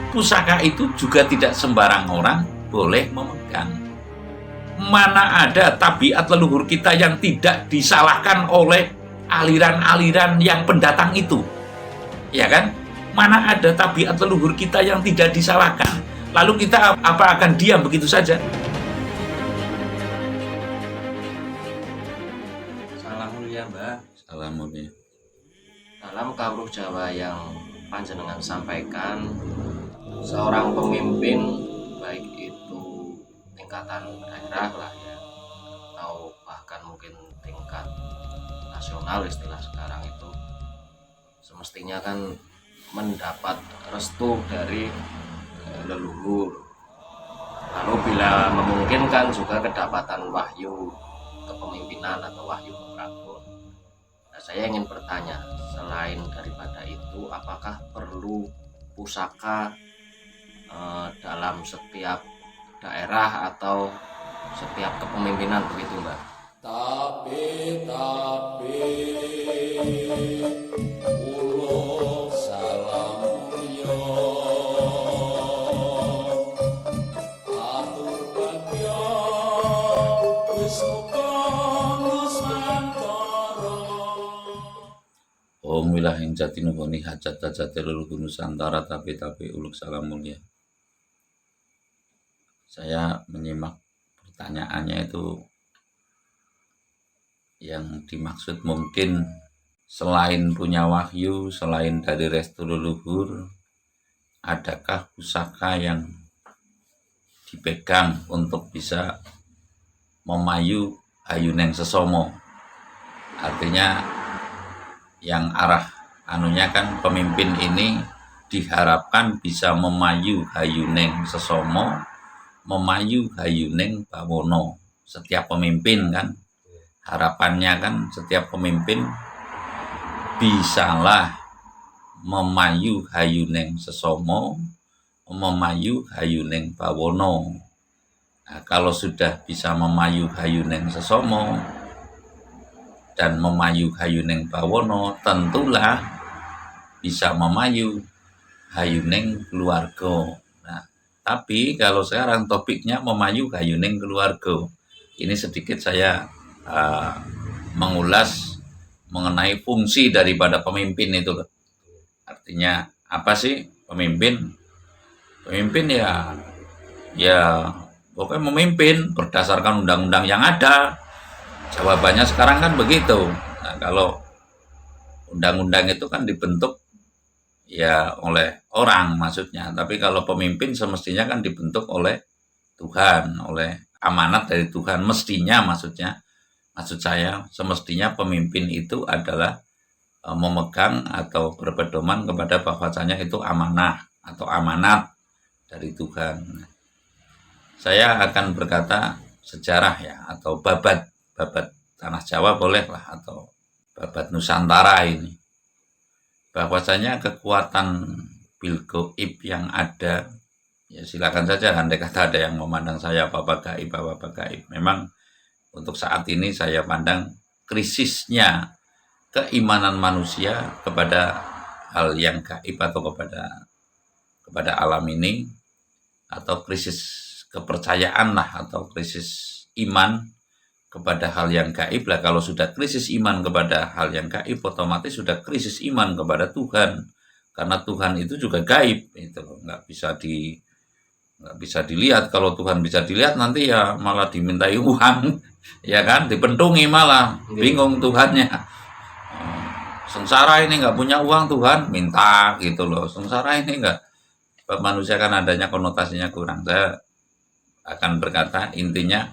pusaka itu juga tidak sembarang orang boleh memegang. Mana ada tabiat leluhur kita yang tidak disalahkan oleh aliran-aliran yang pendatang itu, ya kan? Mana ada tabiat leluhur kita yang tidak disalahkan, lalu kita apa akan diam begitu saja? Salam mulia Mbah. Salam mulia. Dalam kawruh Jawa yang panjenengan sampaikan, seorang pemimpin baik itu tingkatan daerah lah ya, atau bahkan mungkin tingkat nasional istilah sekarang itu, semestinya kan mendapat restu dari leluhur. Lalu bila memungkinkan juga kedapatan wahyu kepemimpinan atau wahyu keprabon. Nah, saya ingin bertanya, selain daripada itu, apakah perlu pusaka dalam setiap daerah atau setiap kepemimpinan begitu Mbak? Tapi ulo salam mulya atubadya Wisnuka Nusantara. Om wilahing jati nuhuni hajat jati leluhur Nusantara tapi uluk salam mulia. Saya menyimak pertanyaannya itu, yang dimaksud mungkin selain punya wahyu, selain dari restu leluhur, adakah pusaka yang dipegang untuk bisa memayu hayuneng sesomo? Artinya yang arah anunya kan pemimpin ini diharapkan bisa memayu hayuneng sesomo, memayu hayuneng bawono. Setiap pemimpin kan harapannya kan setiap pemimpin bisalah memayu hayuneng sesomo, memayu hayuneng bawono. Nah, kalau sudah bisa memayu hayuneng sesomo dan memayu hayuneng bawono, tentulah bisa memayu hayuneng keluarga. Nah, tapi kalau sekarang topiknya memayu hayuneng keluarga, ini sedikit saya mengulas mengenai fungsi daripada pemimpin itu. Artinya apa sih pemimpin? Pemimpin ya pokoknya memimpin berdasarkan undang-undang yang ada. Jawabannya sekarang kan begitu. Nah, kalau undang-undang itu kan dibentuk ya oleh orang maksudnya, tapi kalau pemimpin semestinya kan dibentuk oleh Tuhan, oleh amanat dari Tuhan mestinya. Maksud saya semestinya pemimpin itu adalah memegang atau berpedoman kepada bahwasanya itu amanah atau amanat dari Tuhan. Saya akan berkata sejarah ya, atau babat tanah Jawa bolehlah, atau babat Nusantara ini. Bahwasanya kekuatan bil gaib yang ada, ya silakan saja andai kata ada yang memandang saya apa gaib. Memang untuk saat ini saya pandang krisisnya keimanan manusia kepada hal yang gaib atau kepada alam ini, atau krisis kepercayaan lah, atau krisis iman kepada hal yang gaib lah. Kalau sudah krisis iman kepada hal yang gaib, otomatis sudah krisis iman kepada Tuhan, karena Tuhan itu juga gaib, itu nggak bisa dilihat. Kalau Tuhan bisa dilihat nanti ya malah dimintai uang, ya kan, dipentungi, malah bingung Tuhannya. Sengsara ini nggak punya uang, Tuhan minta gitu loh. Sengsara ini nggak, manusia kan adanya konotasinya kurang. Saya akan berkata intinya,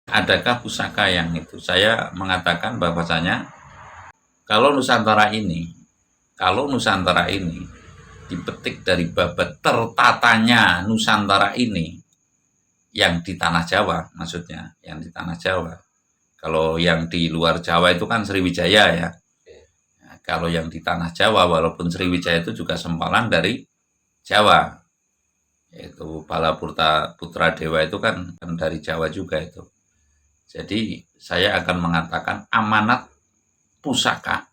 adakah pusaka yang itu? Saya mengatakan bahwasanya kalau Nusantara ini dipetik dari babat tertatanya Nusantara ini, yang di tanah Jawa maksudnya, yang di tanah Jawa. Kalau yang di luar Jawa itu kan Sriwijaya ya. Nah, kalau yang di tanah Jawa, walaupun Sriwijaya itu juga sempalan dari Jawa, yaitu Balaputra Putra Dewa itu kan dari Jawa juga itu. Jadi saya akan mengatakan amanat pusaka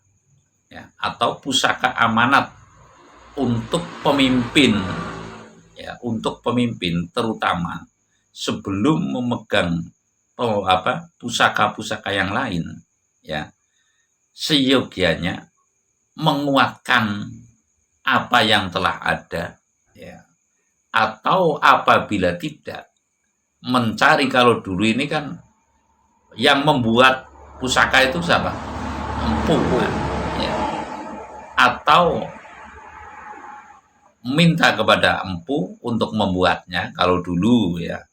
ya, atau pusaka amanat untuk pemimpin untuk pemimpin terutama sebelum memegang pusaka-pusaka yang lain, ya, seyogianya menguatkan apa yang telah ada, ya, atau apabila tidak mencari. Kalau dulu ini kan yang membuat pusaka itu siapa? Empu kan? Ya. Atau minta kepada empu untuk membuatnya kalau dulu, ya,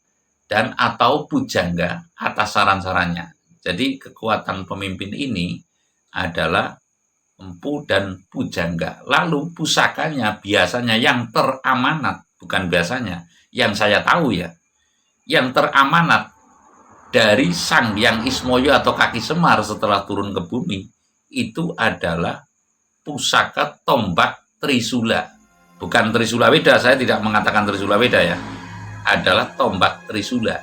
dan atau pujangga atas saran-sarannya. Jadi kekuatan pemimpin ini adalah empu dan pujangga. Lalu pusakanya biasanya yang teramanat, bukan biasanya, yang saya tahu ya, yang teramanat dari Sang Hyang Ismoyo atau Kaki Semar setelah turun ke bumi, itu adalah pusaka tombak Trisula. Bukan Trisula Weda, saya tidak mengatakan Trisula Weda ya. Adalah tombak Trisula.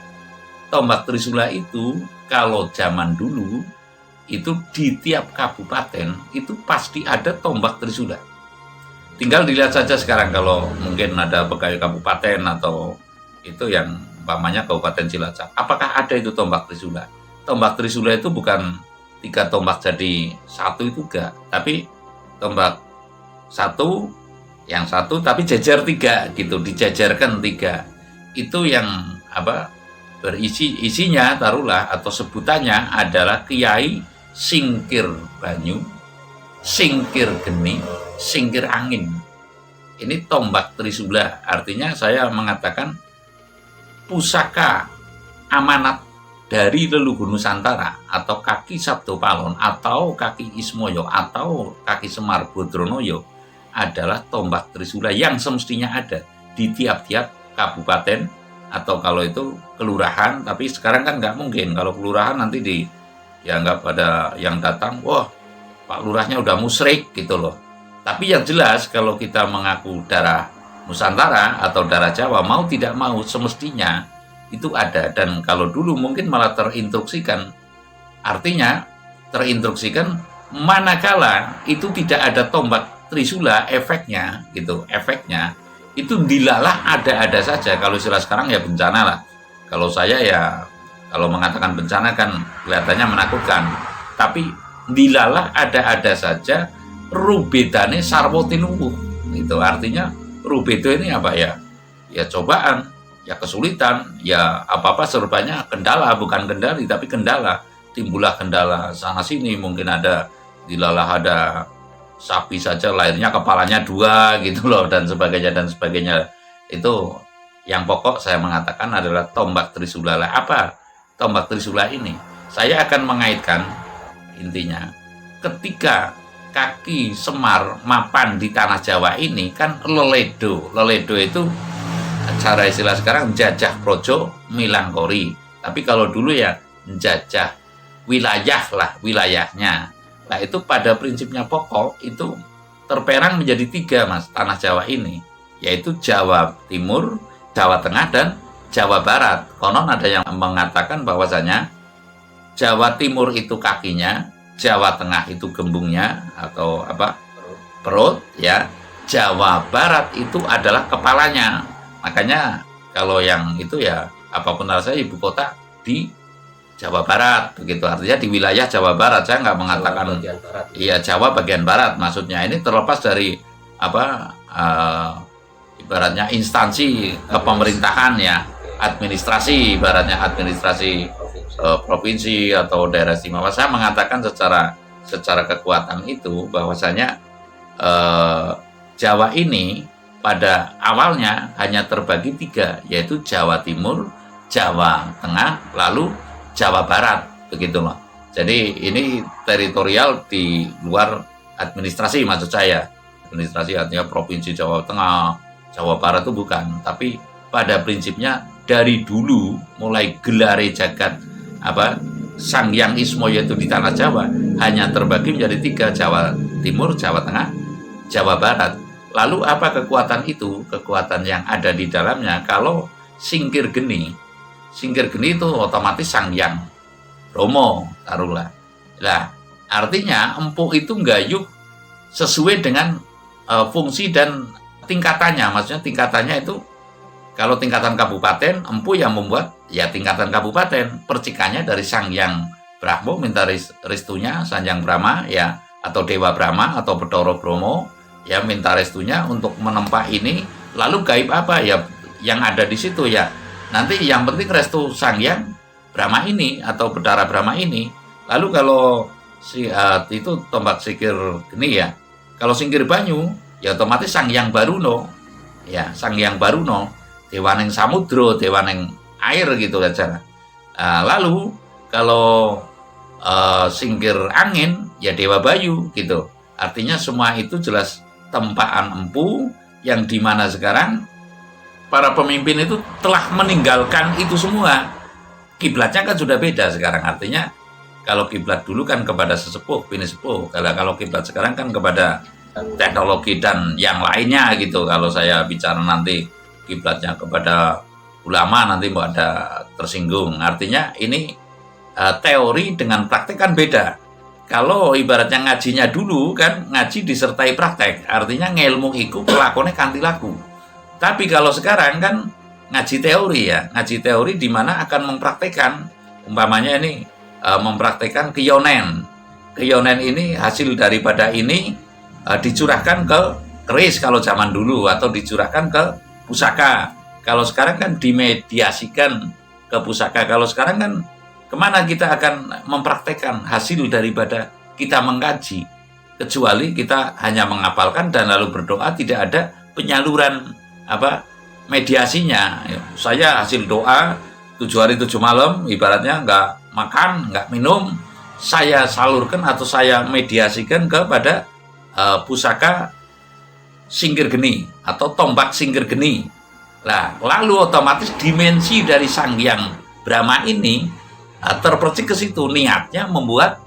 Tombak Trisula itu kalau zaman dulu itu di tiap kabupaten itu pasti ada tombak Trisula. Tinggal dilihat saja sekarang kalau mungkin ada pegawai kabupaten atau itu yang umpamanya Kabupaten Cilacap, apakah ada itu tombak Trisula? Tombak Trisula itu bukan 3 tombak jadi 1 itu enggak, tapi tombak 1 yang 1 tapi jejer 3 gitu, dijajarkan 3. Itu yang isinya taruhlah atau sebutannya adalah Kiai Singkir Banyu, Singkir Geni, Singkir Angin. Ini tombak Trisula. Artinya saya mengatakan pusaka amanat dari leluhur Nusantara atau Kaki Sabdo Palon atau Kaki Ismoyo atau Kaki Semar Bodronoyo adalah tombak Trisula yang semestinya ada di tiap-tiap kabupaten atau kalau itu kelurahan. Tapi sekarang kan nggak mungkin, kalau kelurahan nanti dianggap pada yang datang, wah Pak Lurahnya udah musyrik gitu loh. Tapi yang jelas kalau kita mengaku darah Nusantara atau darah Jawa, mau tidak mau semestinya itu ada. Dan kalau dulu mungkin malah terinstruksikan, artinya terinstruksikan manakala itu tidak ada tombak Trisula, efeknya gitu, efeknya itu dilalah ada-ada saja. Kalau istilah sekarang ya bencana lah. Kalau saya ya kalau mengatakan bencana kan kelihatannya menakutkan, tapi dilalah ada-ada saja, rubedane sarwo tinuwuh. Itu artinya rubedo ini apa ya? Ya cobaan, ya kesulitan, ya apa-apa serbanya kendala, bukan kendali tapi kendala. Timbullah kendala sana sini, mungkin ada dilalah ada sapi saja lahirnya kepalanya 2 gitu loh dan sebagainya. Itu yang pokok saya mengatakan adalah tombak Trisula. Apa tombak Trisula ini? Saya akan mengaitkan intinya ketika Kaki Semar mapan di tanah Jawa ini kan leledo itu cara istilah sekarang jajah projo milangkori, tapi kalau dulu ya jajah wilayah lah, wilayahnya. Nah itu pada prinsipnya pokok itu terperang menjadi 3 mas tanah Jawa ini, yaitu Jawa Timur, Jawa Tengah dan Jawa Barat. Konon ada yang mengatakan bahwasanya Jawa Timur itu kakinya, Jawa Tengah itu gembungnya atau perut ya, Jawa Barat itu adalah kepalanya. Makanya kalau yang itu ya apapun rasanya ibu kota di Jawa Barat begitu, artinya di wilayah Jawa Barat. Saya nggak mengatakan iya Jawa bagian barat, maksudnya ini terlepas dari ibaratnya instansi kepemerintahan ya, administrasi, ibaratnya administrasi provinsi atau daerah istimewa. Saya mengatakan secara kekuatan itu bahwasanya Jawa ini pada awalnya hanya terbagi 3, yaitu Jawa Timur, Jawa Tengah, lalu Jawa Barat begitu loh. Jadi ini teritorial di luar administrasi, maksud saya administrasi artinya provinsi Jawa Tengah, Jawa Barat itu bukan, tapi pada prinsipnya dari dulu mulai gelare jagat Sang Hyang Ismoyo itu di tanah Jawa hanya terbagi menjadi 3, Jawa Timur, Jawa Tengah, Jawa Barat. Lalu apa kekuatan itu? Kekuatan yang ada di dalamnya kalau Singkir Geni itu otomatis Sang Hyang Romo taruhlah. Nah, artinya empu itu nggayuh sesuai dengan fungsi dan tingkatannya. Maksudnya tingkatannya itu Kalau tingkatan kabupaten, empu yang membuat ya tingkatan kabupaten. Percikannya dari Sang Hyang Brahmo minta restunya Sang Hyang Brahma ya, atau Dewa Brahma atau Bathara Brahma ya minta restunya untuk menempa ini. Lalu gaib apa ya yang ada di situ ya. Nanti yang penting restu Sang Hyang Brahma ini atau Bathara Brahma ini. Lalu kalau itu tombak singkir geni ya. Kalau singkir banyu ya otomatis Sang Hyang Baruno. Ya, Sang Hyang Baruno, dewaning samudra, dewaning air gitu aja. Lalu kalau singkir angin ya Dewa Bayu gitu. Artinya semua itu jelas tempaan empu yang dimana sekarang para pemimpin itu telah meninggalkan itu semua. Kiblatnya kan sudah beda sekarang. Artinya kalau kiblat dulu kan kepada sesepuh, bini sepuh. Kalau kiblat sekarang kan kepada teknologi dan yang lainnya gitu. Kalau saya bicara nanti kiblatnya kepada ulama nanti mau ada tersinggung. Artinya ini teori dengan praktek kan beda. Kalau ibaratnya ngajinya dulu kan ngaji disertai praktek. Artinya ngilmu iku pelakonnya kanthi laku. Tapi kalau sekarang kan ngaji teori ya. Ngaji teori di mana akan mempraktekkan. Umpamanya ini mempraktekkan keyonen. Keyonen ini hasil daripada ini dicurahkan ke keris kalau zaman dulu atau dicurahkan ke pusaka. Kalau sekarang kan dimediasikan ke pusaka. Kalau sekarang kan kemana kita akan mempraktekkan hasil daripada kita mengkaji? Kecuali kita hanya menghafalkan dan lalu berdoa, tidak ada penyaluran mediasinya. Saya hasil doa 7 hari 7 malam, ibaratnya nggak makan, nggak minum, saya salurkan atau saya mediasikan kepada pusaka singkir geni atau tombak singkir geni. Nah, lalu otomatis dimensi dari Sang Hyang Brahma ini terpercik ke situ, niatnya membuat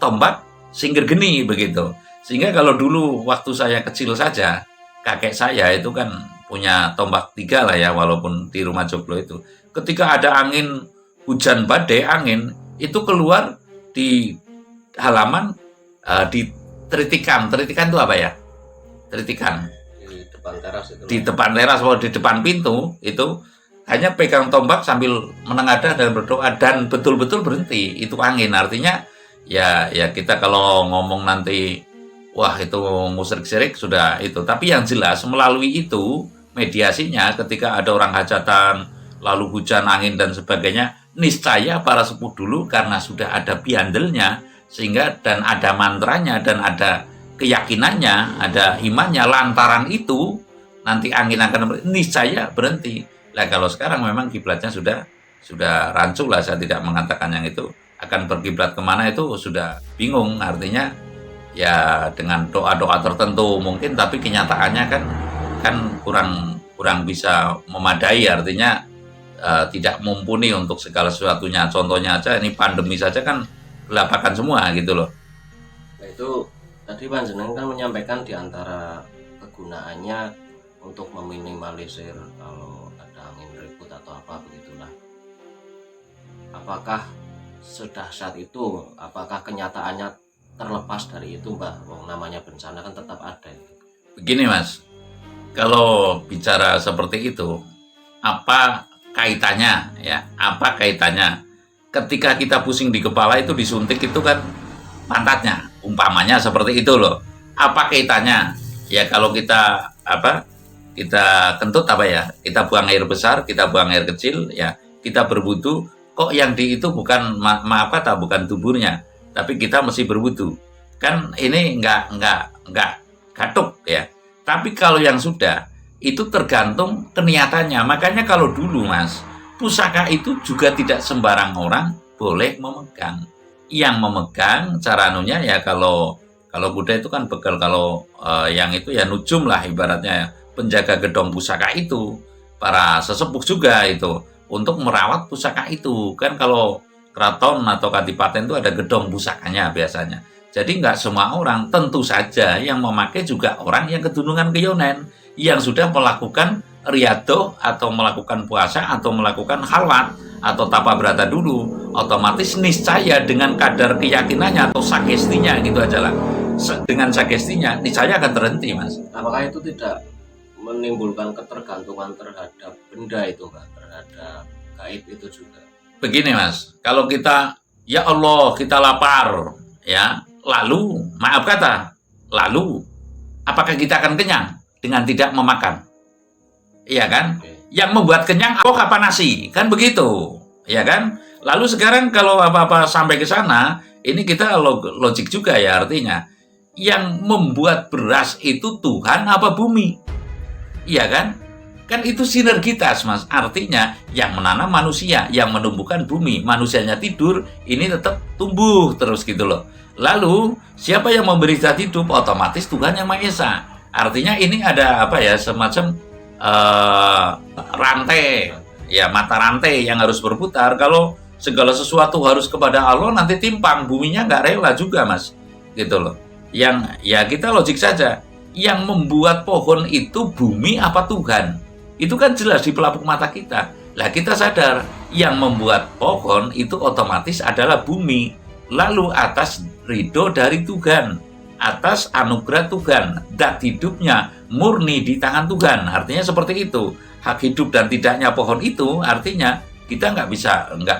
tombak singkir geni begitu. Sehingga kalau dulu waktu saya kecil saja, kakek saya itu kan punya tombak 3 lah ya, walaupun di rumah joglo itu. Ketika ada angin, hujan badai angin, itu keluar di halaman di tritikan. Tritikan itu apa ya? Tritikan. Di depan teras itu. Di depan teras atau di depan pintu itu hanya pegang tombak sambil menengadah dan berdoa dan betul-betul berhenti. Itu angin. Artinya ya kita kalau ngomong nanti wah itu musyrik syirik sudah itu. Tapi yang jelas melalui itu mediasinya ketika ada orang hajatan lalu hujan angin dan sebagainya, niscaya para sepuh dulu karena sudah ada biandelnya sehingga dan ada mantranya dan ada keyakinannya, ada imannya, lantaran itu nanti angin akan niscaya berhenti. Nah kalau sekarang memang kiblatnya sudah rancu lah, saya tidak mengatakan yang itu akan berkiblat kemana itu sudah bingung. Artinya ya dengan doa-doa tertentu mungkin, tapi kenyataannya kan kurang bisa memadai. Artinya tidak mumpuni untuk segala sesuatunya. Contohnya aja ini pandemi saja kan gelapakan semua gitu loh. Nah itu tadi panjenengan kan menyampaikan di antara kegunaannya untuk meminimalisir kalau ada angin ribut atau apa begitulah. Apakah sedahsyat itu? Apakah kenyataannya terlepas dari itu, Mbah? Wong namanya bencana kan tetap ada. Begini Mas, kalau bicara seperti itu, apa kaitannya ya? Apa kaitannya? Ketika kita pusing di kepala itu disuntik itu kan pantatnya, umpamanya seperti itu loh. Apa kaitannya? Ya kalau kita kita kentut kita buang air besar, kita buang air kecil, ya kita berwudu, kok yang di itu bukan bukan tuburnya, tapi kita mesti berwudu. Kan ini enggak gatuk ya. Tapi kalau yang sudah itu tergantung keniatannya. Makanya kalau dulu Mas, pusaka itu juga tidak sembarang orang boleh memegang. Yang memegang cara anunya ya kalau Buddha itu kan bekal, kalau yang itu ya nujum lah ibaratnya, penjaga gedong pusaka itu, para sesepuh juga itu untuk merawat pusaka itu. Kan kalau keraton atau kadipaten itu ada gedong pusakanya biasanya. Jadi nggak semua orang, tentu saja yang memakai juga orang yang kedunungan keyonen, yang sudah melakukan riado atau melakukan puasa atau melakukan halwat atau tapa brata dulu, otomatis niscaya dengan kadar keyakinannya atau sakestinya gitu aja lah. Dengan sakestinya niscaya akan terhenti Mas. Apakah itu tidak menimbulkan ketergantungan terhadap benda itu, Pak, terhadap gaib itu juga. Begini Mas, kalau kita, ya Allah kita lapar, ya, lalu, maaf kata, lalu, apakah kita akan kenyang dengan tidak memakan? Iya kan? Oke. Yang membuat kenyang apa nasi? Kan begitu, ya kan? Lalu sekarang kalau apa-apa sampai ke sana, ini kita logik juga ya, artinya yang membuat beras itu Tuhan apa bumi? Iya kan? Kan itu sinergitas Mas. Artinya yang menanam manusia, yang menumbuhkan bumi, manusianya tidur, ini tetap tumbuh terus gitu loh. Lalu siapa yang memberi zat hidup? Otomatis Tuhan yang Maha Esa. Artinya ini ada apa ya, semacam rantai, ya, mata rantai yang harus berputar. Kalau segala sesuatu harus kepada Allah, nanti timpang, buminya nggak rela juga Mas, gitu loh. Yang ya kita logik saja, yang membuat pohon itu bumi apa Tuhan? Itu kan jelas di pelapuk mata kita. Lah kita sadar, yang membuat pohon itu otomatis adalah bumi. Lalu atas ridho dari Tuhan, atas anugerah Tuhan, zat hidupnya murni di tangan Tuhan. Artinya seperti itu. Hak hidup dan tidaknya pohon itu artinya kita nggak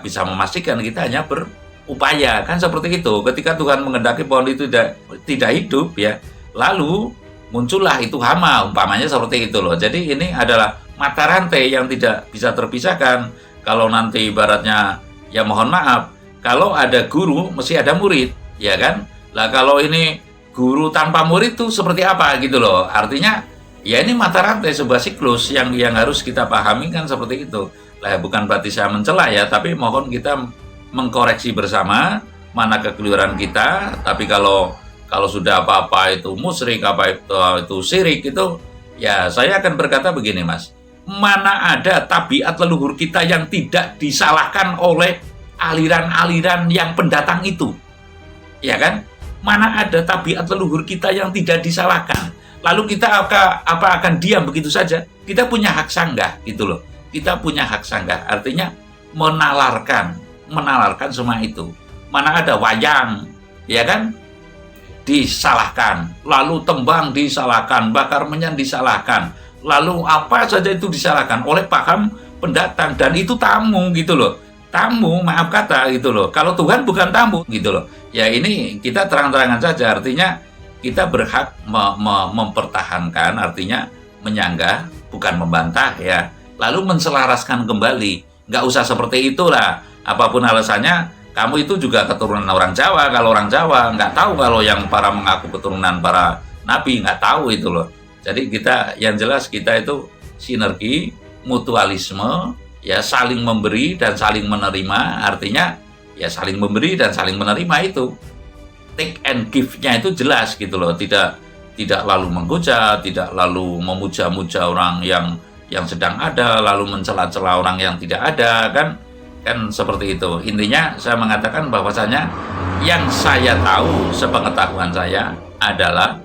bisa memastikan, kita hanya berupaya, kan seperti itu. Ketika Tuhan mengendaki pohon itu tidak hidup, ya, lalu muncullah itu hama, umpamanya seperti itu loh. Jadi ini adalah mata rantai yang tidak bisa terpisahkan. Kalau nanti ibaratnya, ya mohon maaf, kalau ada guru mesti ada murid, ya kan? Lah kalau ini guru tanpa murid itu seperti apa gitu loh. Artinya ya ini mata rantai, sebuah siklus yang harus kita pahami kan seperti itu. Lah bukan berarti saya mencela ya, tapi mohon kita mengkoreksi bersama mana kekeliruan kita. Tapi kalau sudah apa-apa itu musyrik, apa itu syirik, itu ya saya akan berkata begini Mas, mana ada tabiat leluhur kita yang tidak disalahkan oleh aliran-aliran yang pendatang itu, ya kan? Mana ada tabiat leluhur kita yang tidak disalahkan, lalu kita akan diam begitu saja? Kita punya hak sanggah gitu loh, kita punya hak sanggah, artinya menalarkan semua itu. Mana ada wayang, ya kan, disalahkan, lalu tembang disalahkan, bakar menyan disalahkan, lalu apa saja itu disalahkan oleh paham pendatang, dan itu tamu gitu loh, tamu, maaf kata gitu loh. Kalau Tuhan bukan tamu gitu loh. Ya ini kita terang-terangan saja, artinya kita berhak mempertahankan, artinya menyanggah, bukan membantah ya, lalu menselaraskan kembali. Nggak usah seperti itulah, apapun alasannya. Kamu itu juga keturunan orang Jawa. Kalau orang Jawa nggak tahu kalau yang para mengaku keturunan para nabi, nggak tahu itu loh. Jadi kita, yang jelas kita itu sinergi, mutualisme, ya, saling memberi dan saling menerima. Artinya ya saling memberi dan saling menerima itu. Take and give-nya itu jelas gitu loh. Tidak lalu menghujat, tidak lalu memuja-muja orang yang sedang ada, lalu mencela-cela orang yang tidak ada, kan seperti itu. Intinya saya mengatakan bahwasanya yang saya tahu sepengetahuan saya adalah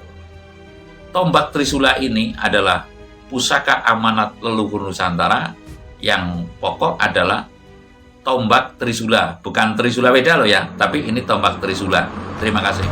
tombak Trisula ini adalah pusaka amanat leluhur Nusantara. Yang pokok adalah tombak Trisula, bukan Trisula Weda loh ya, tapi ini tombak Trisula. Terima kasih.